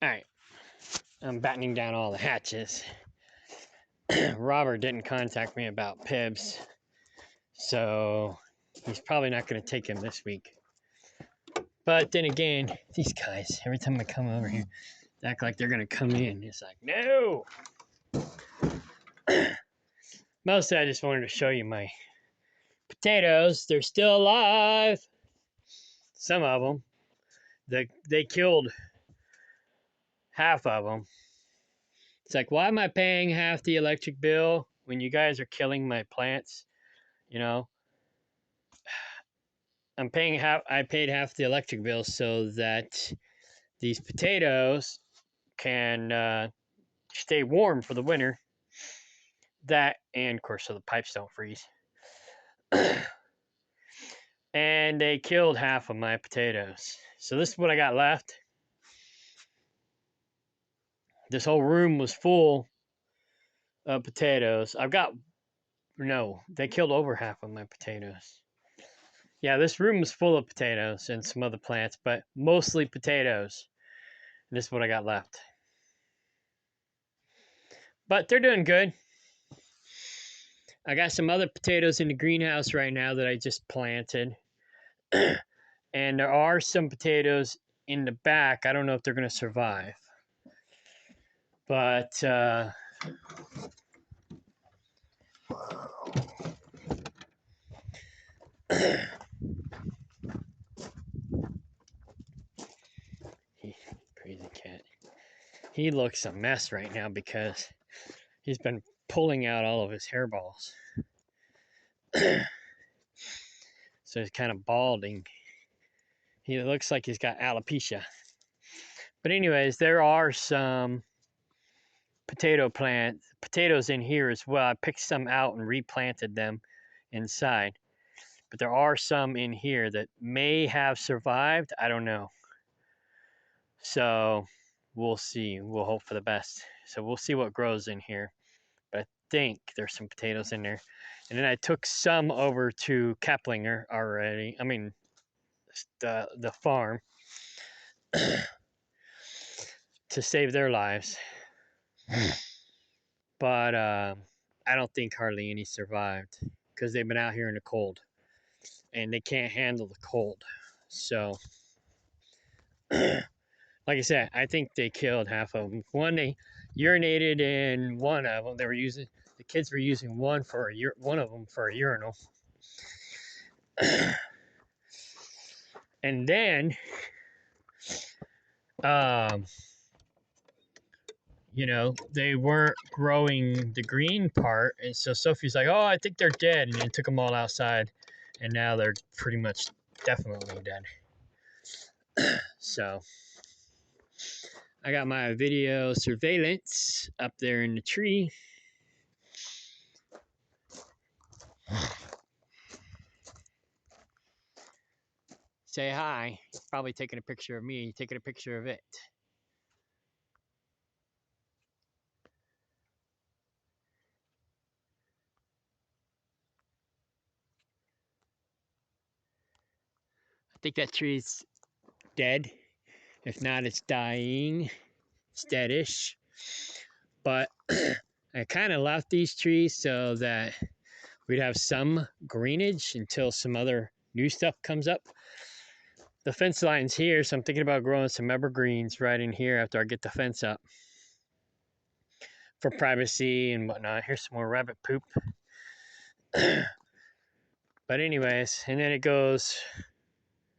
Alright, I'm battening down all the hatches. Robert didn't contact me about Pibbs, so he's probably not going to take him this week. But then again, these guys, every time I come over here, they act like they're going to come in. It's like, no! Mostly I just wanted to show you my potatoes. They're still alive. Some of them. They killed half of them. It's like, why am I paying half the electric bill when you guys are killing my plants? You know, I paid half the electric bill so that these potatoes can stay warm for the winter. That, and of course, so the pipes don't freeze. And they killed half of my potatoes. So this is what I got left. This whole room was full of potatoes. They killed over half of my potatoes. Yeah, this room was full of potatoes and some other plants, but mostly potatoes. And this is what I got left. But they're doing good. I got some other potatoes in the greenhouse right now that I just planted. And there are some potatoes in the back. I don't know if they're going to survive. But crazy cat. He looks a mess right now because he's been pulling out all of his hairballs. So he's kind of balding. He looks like he's got alopecia. But anyways, there are some potatoes in here as well. I picked some out and replanted them inside. But there are some in here that may have survived. I don't know. So we'll see. We'll hope for the best. So we'll see what grows in here. But I think there's some potatoes in there. And then I took some over to Keplinger already. I mean, the farm to save their lives. But I don't think hardly any survived because they've been out here in the cold and they can't handle the cold. So, like I said, I think they killed half of them. They urinated in one of them. The kids were using one of them for a urinal. And then, they weren't growing the green part. And so Sophie's like, oh, I think they're dead. And then took them all outside. And now they're pretty much definitely dead. So, I got my video surveillance up there in the tree. Say hi. He's probably taking a picture of me, taking a picture of it. I think that tree's dead. If not, it's dying. It's deadish. But I kind of left these trees so that we'd have some greenage until some other new stuff comes up. The fence line's here, so I'm thinking about growing some evergreens right in here after I get the fence up for privacy and whatnot. Here's some more rabbit poop. But anyways, and then it goes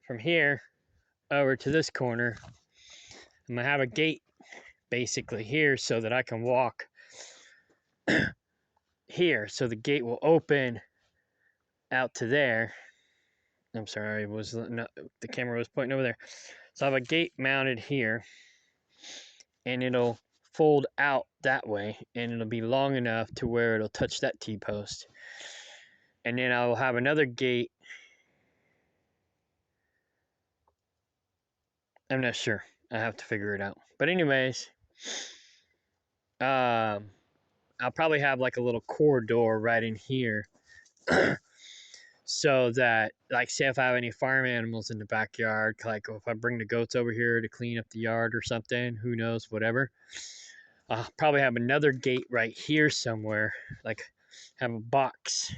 from here over to this corner. I'm gonna have a gate basically here so that I can walk here. So the gate will open out to there. I'm sorry, the camera was pointing over there. So I have a gate mounted here, and it'll fold out that way, and it'll be long enough to where it'll touch that T-post. And then I'll have another gate. I'm not sure. I have to figure it out. But anyways, I'll probably have like a little corridor right in here so that, like, say if I have any farm animals in the backyard, like if I bring the goats over here to clean up the yard or something, who knows, whatever. I'll probably have another gate right here somewhere, like have a box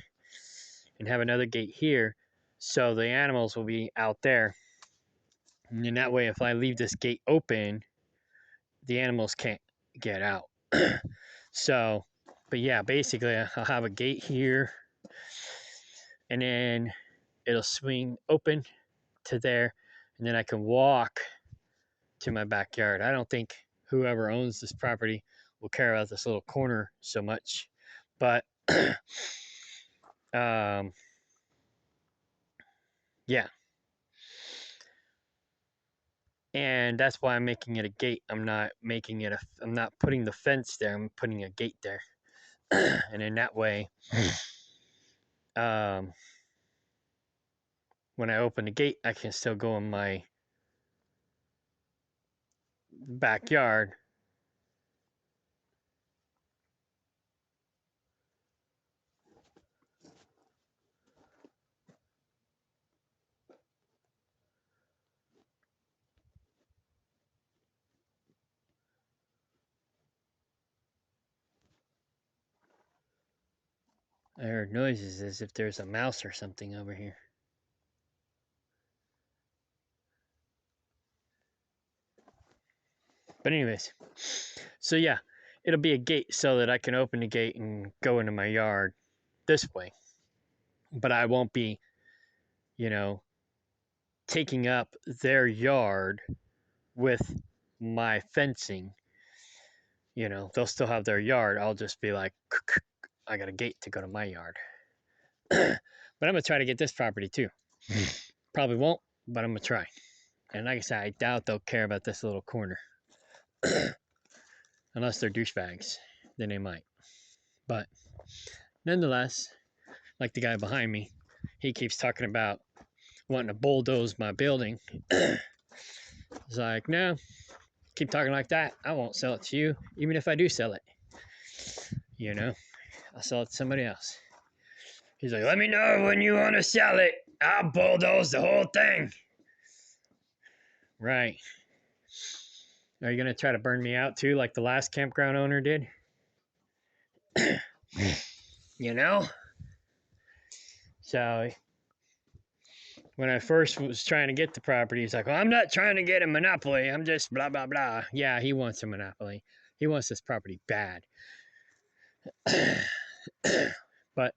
and have another gate here, so the animals will be out there. And in that way, if I leave this gate open, the animals can't get out. So, but yeah, basically I'll have a gate here, and then it'll swing open to there, and then I can walk to my backyard. I don't think whoever owns this property will care about this little corner so much, but yeah, and that's why I'm making it a gate. I'm not making it I'm not putting the fence there. I'm putting a gate there, and in that way, um, when I open the gate, I can still go in my backyard. I heard noises as if there's a mouse or something over here. But anyways, so yeah, it'll be a gate so that I can open the gate and go into my yard this way. But I won't be, you know, taking up their yard with my fencing. You know, they'll still have their yard. I'll just be like, I got a gate to go to my yard. But I'm gonna try to get this property too. Probably won't, but I'm gonna try. And like I said, I doubt they'll care about this little corner. Unless they're douchebags, then they might. But nonetheless, like the guy behind me, he keeps talking about wanting to bulldoze my building. It's like, no, keep talking like that. I won't sell it to you, even if I do sell it. You know, I'll sell it to somebody else. He's like, let me know when you want to sell it. I'll bulldoze the whole thing. Right. Are you going to try to burn me out too, like the last campground owner did? You know? So when I first was trying to get the property, he's like, well, I'm not trying to get a monopoly. I'm just blah, blah, blah. Yeah, he wants a monopoly. He wants this property bad. But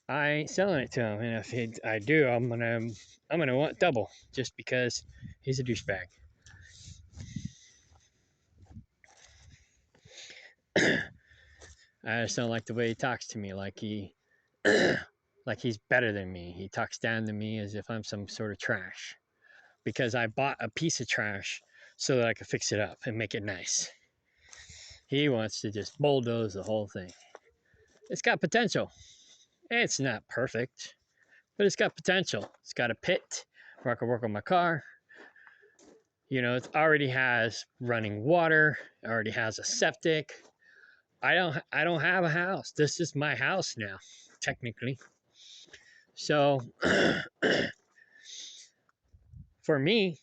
I ain't selling it to him. And if I do, I'm gonna want double just because he's a douchebag. I just don't like the way he talks to me, like like he's better than me. He talks down to me as if I'm some sort of trash. Because I bought a piece of trash so that I could fix it up and make it nice. He wants to just bulldoze the whole thing. It's got potential. It's not perfect, but it's got potential. It's got a pit where I can work on my car. You know, it already has running water. It already has a septic. I don't have a house. This is my house now, technically. So for me,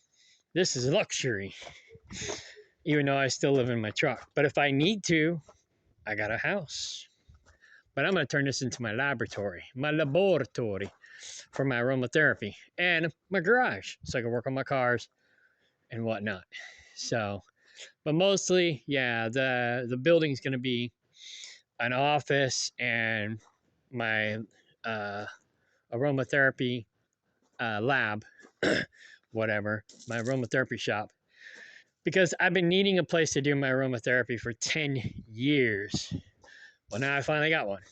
this is luxury. Even though I still live in my truck. But if I need to, I got a house. But I'm going to turn this into my laboratory for my aromatherapy, and my garage so I can work on my cars and whatnot. So, but mostly, yeah, the building's going to be an office and my aromatherapy lab, whatever, my aromatherapy shop. Because I've been needing a place to do my aromatherapy for 10 years. Well, now I finally got one.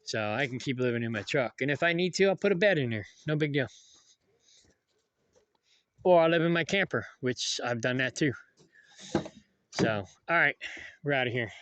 So I can keep living in my truck. And if I need to, I'll put a bed in there. No big deal. Or I'll live in my camper, which I've done that too. So, all right, we're out of here.